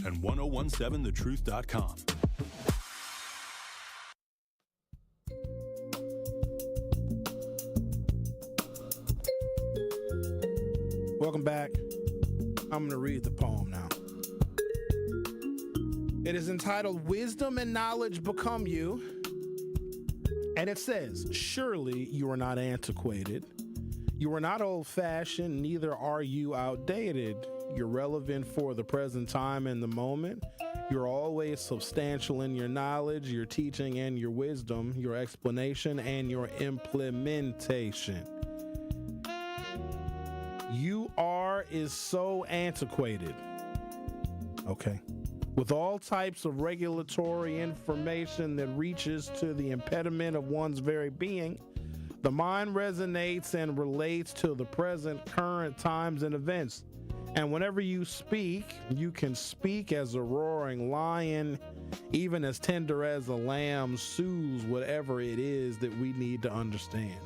and 1017thetruth.com. Welcome back. I'm going to read the poem now. It is entitled Wisdom and Knowledge Become You. And it says, surely you are not antiquated. You are not old-fashioned, neither are you outdated. You're relevant for the present time and the moment. You're always substantial in your knowledge, your teaching and your wisdom, your explanation and your implementation. You are is so antiquated. Okay. With all types of regulatory information that reaches to the impediment of one's very being, the mind resonates and relates to the present, current times and events. And whenever you speak, you can speak as a roaring lion, even as tender as a lamb, soothes whatever it is that we need to understand.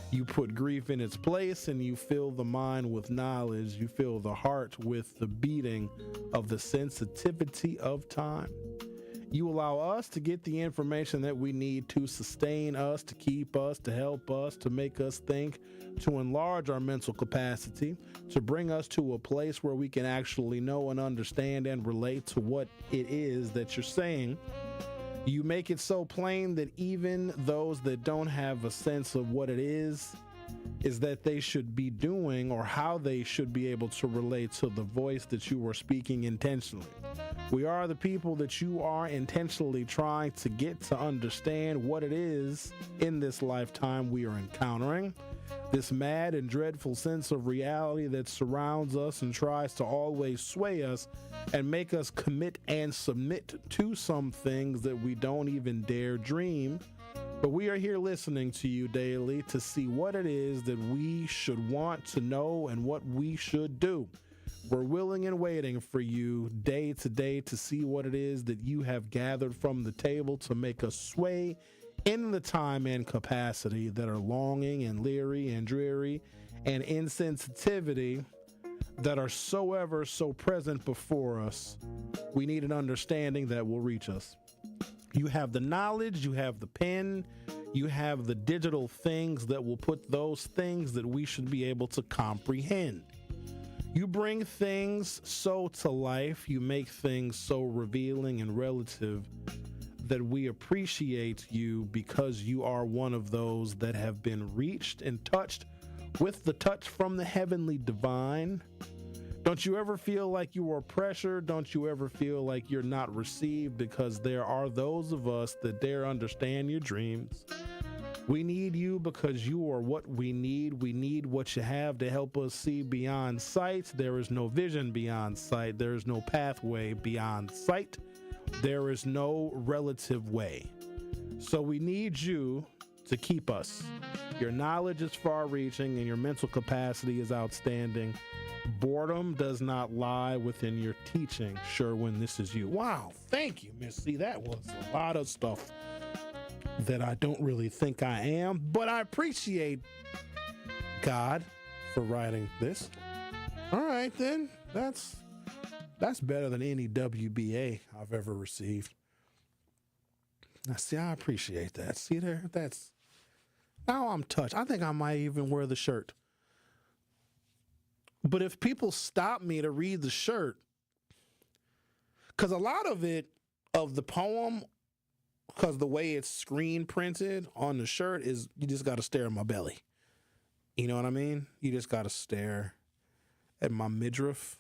You put grief in its place and you fill the mind with knowledge. You fill the heart with the beating of the sensitivity of time. You allow us to get the information that we need to sustain us, to keep us, to help us, to make us think, to enlarge our mental capacity, to bring us to a place where we can actually know and understand and relate to what it is that you're saying. You make it so plain that even those that don't have a sense of what it is that they should be doing or how they should be able to relate to the voice that you are speaking intentionally. We are the people that you are intentionally trying to get to understand what it is in this lifetime we are encountering. This mad and dreadful sense of reality that surrounds us and tries to always sway us and make us commit and submit to some things that we don't even dare dream. But we are here listening to you daily to see what it is that we should want to know and what we should do. We're willing and waiting for you day to day to see what it is that you have gathered from the table to make us sway in the time and capacity that are longing and leery and dreary and insensitivity that are so ever so present before us. We need an understanding that will reach us. You have the knowledge, you have the pen, you have the digital things that will put those things that we should be able to comprehend. You bring things so to life, you make things so revealing and relative that we appreciate you because you are one of those that have been reached and touched with the touch from the heavenly divine. Don't you ever feel like you are pressured? Don't you ever feel like you're not received? Because there are those of us that dare understand your dreams. We need you because you are what we need. We need what you have to help us see beyond sight. There is no vision beyond sight. There is no pathway beyond sight. There is no relative way. So we need you to keep us. Your knowledge is far-reaching and your mental capacity is outstanding. Boredom does not lie within your teaching. Sherwin, this is you. Wow, thank you, Miss C. That was a lot of stuff that I don't really think I am, but I appreciate God for writing this. All right, then. That's better than any WBA I've ever received. Now, see, I appreciate that. See there? Now I'm touched. I think I might even wear the shirt. But if people stop me to read the shirt, because a lot of it, of the poem, because the way it's screen printed on the shirt is, you just got to stare at my belly. You know what I mean? You just got to stare at my midriff.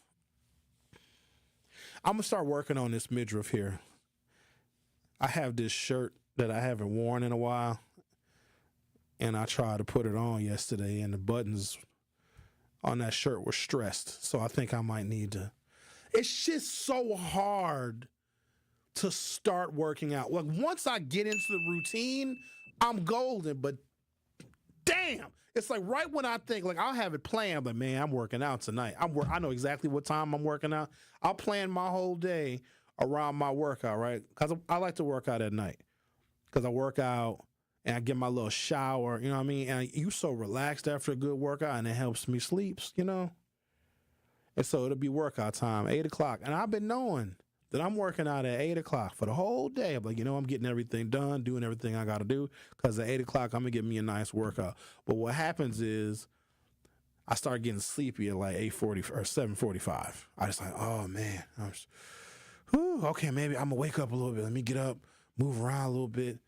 I'm going to start working on this midriff here. I have this shirt that I haven't worn in a while, and I tried to put it on yesterday, and the buttons on that shirt were stressed. So I think I might need to. It's just so hard to start working out. Like, once I get into the routine, I'm golden, but damn, it's like right when I think, like, I'll have it planned, but man, I'm working out tonight. I know exactly what time I'm working out. I'll plan my whole day around my workout, right? Because I like to work out at night. Because I work out and I get my little shower, you know what I mean? And you so relaxed after a good workout, and it helps me sleep, you know? And so it'll be workout time, 8 o'clock. And I've been knowing Then I'm working out at 8 o'clock for the whole day. I'm like, I'm getting everything done, doing everything I got to do, because at 8 o'clock, I'm going to get me a nice workout. But what happens is I start getting sleepy at like 8:40 or 7:45. I just like, oh, man. Okay, maybe I'm going to wake up a little bit. Let me get up, move around a little bit.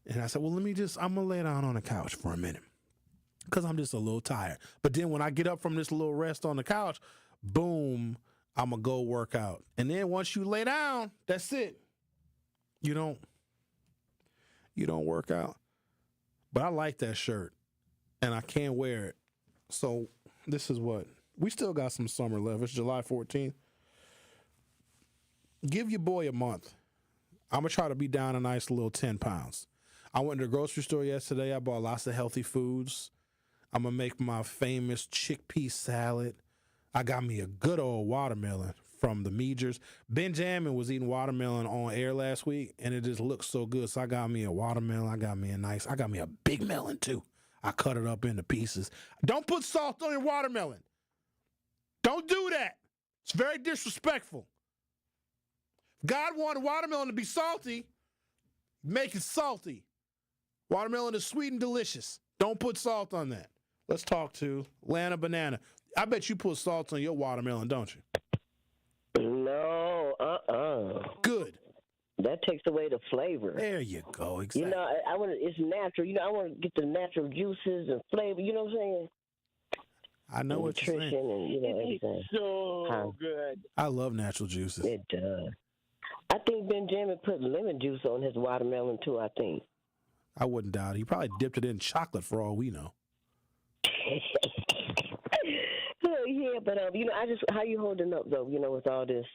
And I said, well, I'm going to lay down on the couch for a minute because I'm just a little tired. But then when I get up from this little rest on the couch, boom, I'm going to go work out. And then once you lay down, that's it. You don't work out. But I like that shirt, and I can't wear it. So this is what. We still got some summer left. It's July 14th. Give your boy a month. I'm going to try to be down a nice little 10 pounds. I went to the grocery store yesterday. I bought lots of healthy foods. I'm going to make my famous chickpea salad. I got me a good old watermelon from the Meejers. Benjamin was eating watermelon on air last week, and it just looked so good. So I got me a watermelon. I got me a big melon, too. I cut it up into pieces. Don't put salt on your watermelon. Don't do that. It's very disrespectful. God wanted watermelon to be salty. Make it salty. Watermelon is sweet and delicious. Don't put salt on that. Let's talk to Lana Banana. I bet you put salt on your watermelon, don't you? No, Good. That takes away the flavor. There you go. Exactly. I want it's natural. I want to get the natural juices and flavor. You know what I'm saying? I know what you're saying. Nutrition and everything. So good. I love natural juices. It does. I think Benjamin put lemon juice on his watermelon too. I think. I wouldn't doubt it. He probably dipped it in chocolate for all we know. Yeah, but how you holding up though? With all this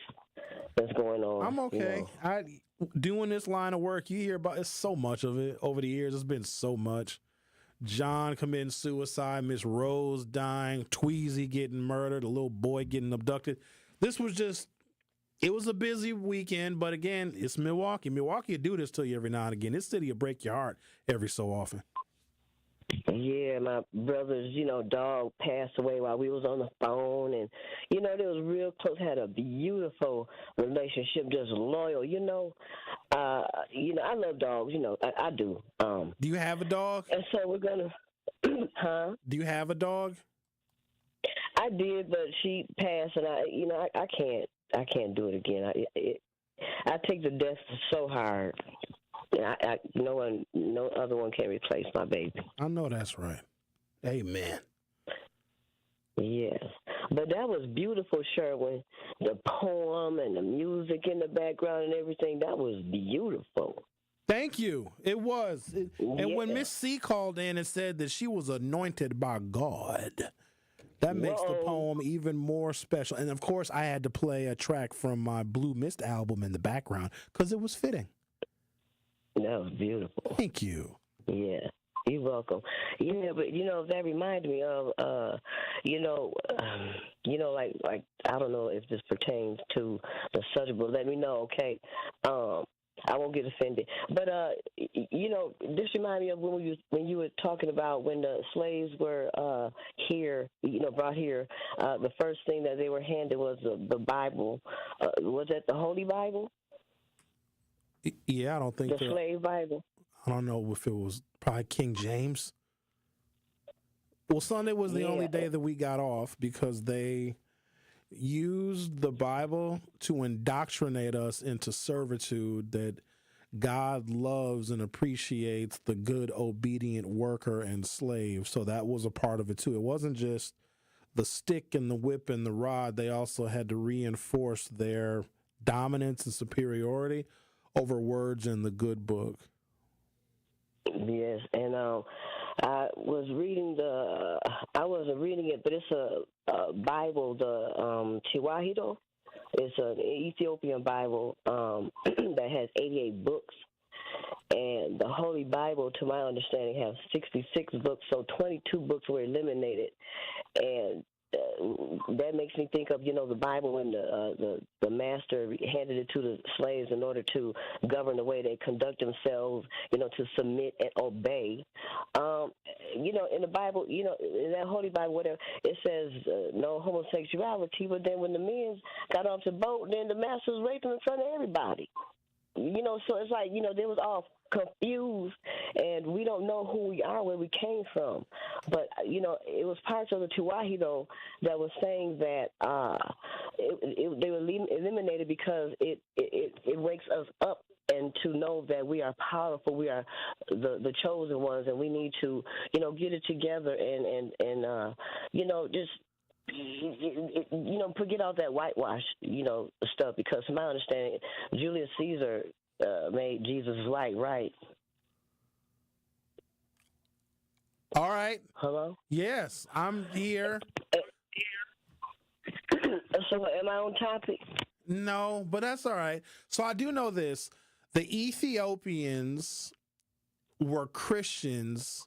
that's going on. I'm okay. Doing this line of work, you hear about it's so much of it over the years. It's been so much. John committing suicide, Miss Rose dying, Tweezy getting murdered, a little boy getting abducted. It was a busy weekend, but again, it's Milwaukee. Milwaukee will do this to you every now and again. This city will break your heart every so often. Yeah, my brother's, dog passed away while we was on the phone, and, they was real close, had a beautiful relationship, just loyal, I love dogs, I do. Do you have a dog? And so we're going to, huh? Do you have a dog? I did, but she passed, and I can't do it again. I take the death so hard. No other one can replace my baby. I know that's right. Amen. Yes. But that was beautiful, Sherwin. The poem and the music in the background and everything, that was beautiful. Thank you. It was. And when Miss C called in and said that she was anointed by God, that makes the poem even more special. And, of course, I had to play a track from my Blue Mist album in the background because it was fitting. That was beautiful. Thank you. Yeah, you're welcome. Yeah, but that reminded me of, like I don't know if this pertains to the subject, but let me know, okay? I won't get offended. But this reminded me of when you were talking about when the slaves were here, brought here. The first thing that they were handed was the Bible. Was that the Holy Bible? Yeah, I don't think the slave Bible. I don't know if it was probably King James. Well, Sunday was the only day that we got off because they used the Bible to indoctrinate us into servitude that God loves and appreciates the good, obedient worker and slave. So that was a part of it, too. It wasn't just the stick and the whip and the rod. They also had to reinforce their dominance and superiority over words in the good book. Yes, and I was reading I wasn't reading it, but it's a Bible, the Chiwahido. It's an Ethiopian Bible that has 88 books. And the Holy Bible, to my understanding, has 66 books, so 22 books were eliminated. And that makes me think of, the Bible when the master handed it to the slaves in order to govern the way they conduct themselves, to submit and obey. In the Bible, in that Holy Bible, whatever, it says no homosexuality, but then when the men got off the boat, then the master was raping in front of everybody. So it's like, they was all confused, and we don't know who we are, where we came from. But, it was parts of the Tuahi, though, that was saying that they were eliminated because it wakes us up and to know that we are powerful, we are the chosen ones, and we need to, get it together and just forget all that whitewash, stuff, because from my understanding, Julius Caesar made Jesus white, right? All right. Hello? Yes, I'm here. So am I on topic? No, but that's all right. So I do know this. The Ethiopians were Christians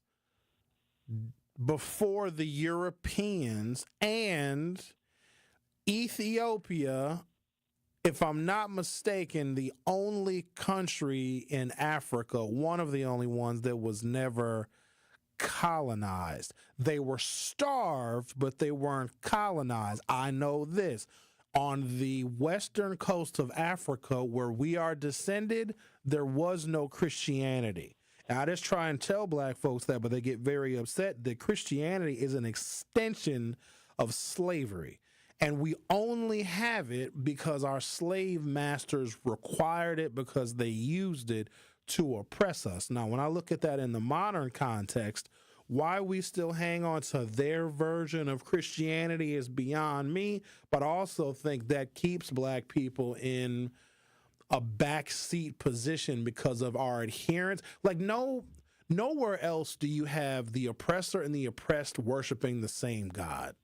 before the Europeans, and Ethiopia, if I'm not mistaken, the only country in Africa, one of the only ones that was never colonized. They were starved, but they weren't colonized. I know this. On the western coast of Africa, where we are descended, there was no Christianity. And I just try and tell black folks that, but they get very upset that Christianity is an extension of slavery. And we only have it because our slave masters required it, because they used it to oppress us. Now, when I look at that in the modern context, why we still hang on to their version of Christianity is beyond me, but I also think that keeps black people in a backseat position because of our adherence. Like, nowhere else do you have the oppressor and the oppressed worshiping the same God.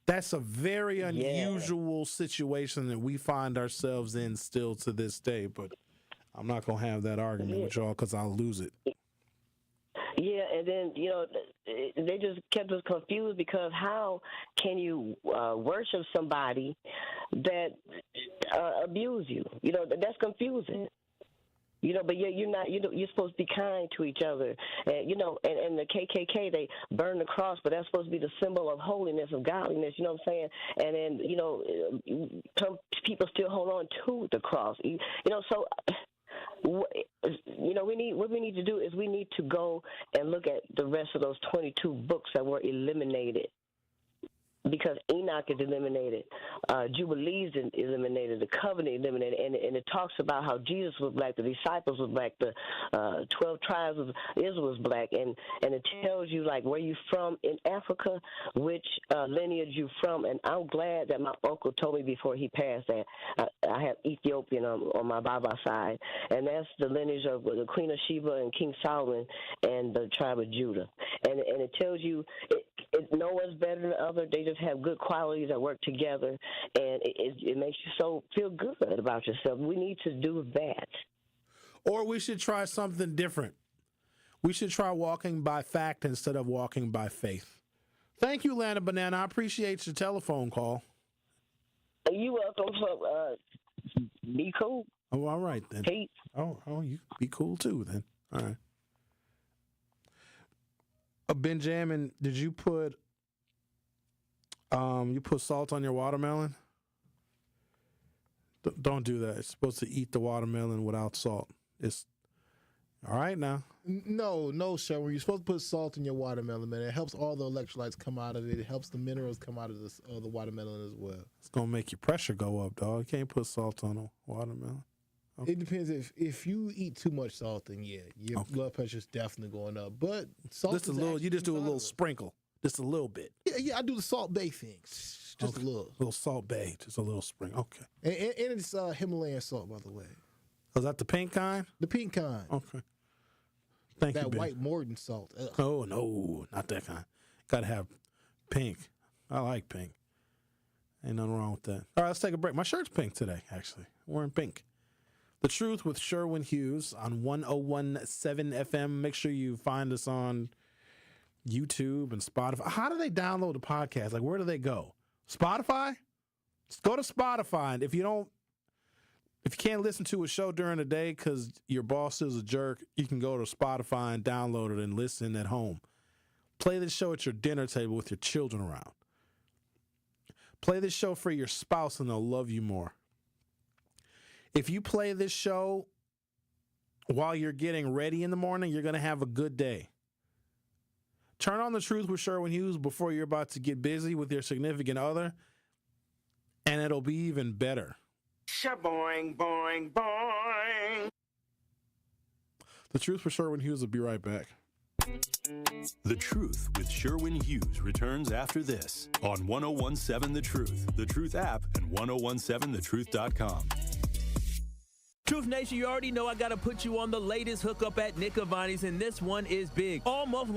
That's a very unusual situation that we find ourselves in still to this day, but I'm not going to have that argument with y'all because I'll lose it. Yeah, and then, they just kept us confused, because how can you worship somebody that abuse you? That's confusing. But you're not. You're supposed to be kind to each other. And and the KKK, they burn the cross, but that's supposed to be the symbol of holiness, of godliness. You know what I'm saying? And then some people still hold on to the cross. So. What we need to do is we need to go and look at the rest of those 22 books that were eliminated, because Enoch is eliminated, Jubilees is eliminated, the Covenant is eliminated, and it talks about how Jesus was black, the disciples was black, the 12 tribes of Israel was black, and it tells you, like, where you from in Africa, which lineage you from. And I'm glad that my uncle told me before he passed that I have Ethiopian on my Baba side, and that's the lineage of the Queen of Sheba and King Solomon and the tribe of Judah. And it tells you no one's better than the other. They just have good qualities that work together, and it makes you feel good about yourself. We need to do that. Or we should try something different. We should try walking by fact instead of walking by faith. Thank you, Lana Banana. I appreciate your telephone call. You're welcome. Be cool. Oh, all right then. Peace. Oh, you be cool too then. All right. Benjamin, did you put salt on your watermelon? Don't do that. It's supposed to eat the watermelon without salt. It's all right now. No, Sherwin. You're supposed to put salt in your watermelon, man. It helps all the electrolytes come out of it. It helps the minerals come out of the watermelon as well. It's gonna make your pressure go up, dog. You can't put salt on a watermelon. Okay. It depends. If you eat too much salt, then yeah, your blood pressure is definitely going up. But salt, just a little. You just do a little sprinkle, just a little bit. Yeah. I do the Salt Bay thing, just a little Salt Bay, just a little sprinkle. Okay. And it's Himalayan salt, by the way. Was that the pink kind? The pink kind. Okay. Thank you, that Ben. white Morton salt. Ugh. Oh no, not that kind. Got to have pink. I like pink. Ain't nothing wrong with that. All right, let's take a break. My shirt's pink today, actually. I'm wearing pink. The Truth with Sherwin Hughes on 101.7 FM. Make sure you find us on YouTube and Spotify. How do they download the podcast? Like, where do they go? Spotify? Just go to Spotify. And if you can't listen to a show during the day because your boss is a jerk, you can go to Spotify and download it and listen at home. Play this show at your dinner table with your children around. Play this show for your spouse and they'll love you more. If you play this show while you're getting ready in the morning, you're going to have a good day. Turn on The Truth with Sherwin Hughes before you're about to get busy with your significant other, and it'll be even better. Boing, boing, boing. The Truth with Sherwin Hughes will be right back. The Truth with Sherwin Hughes returns after this on 1017 The Truth, The Truth app, and 1017thetruth.com. Truth Nation, you already know I got to put you on the latest hookup at Nick Avani's, and this one is big. All month long.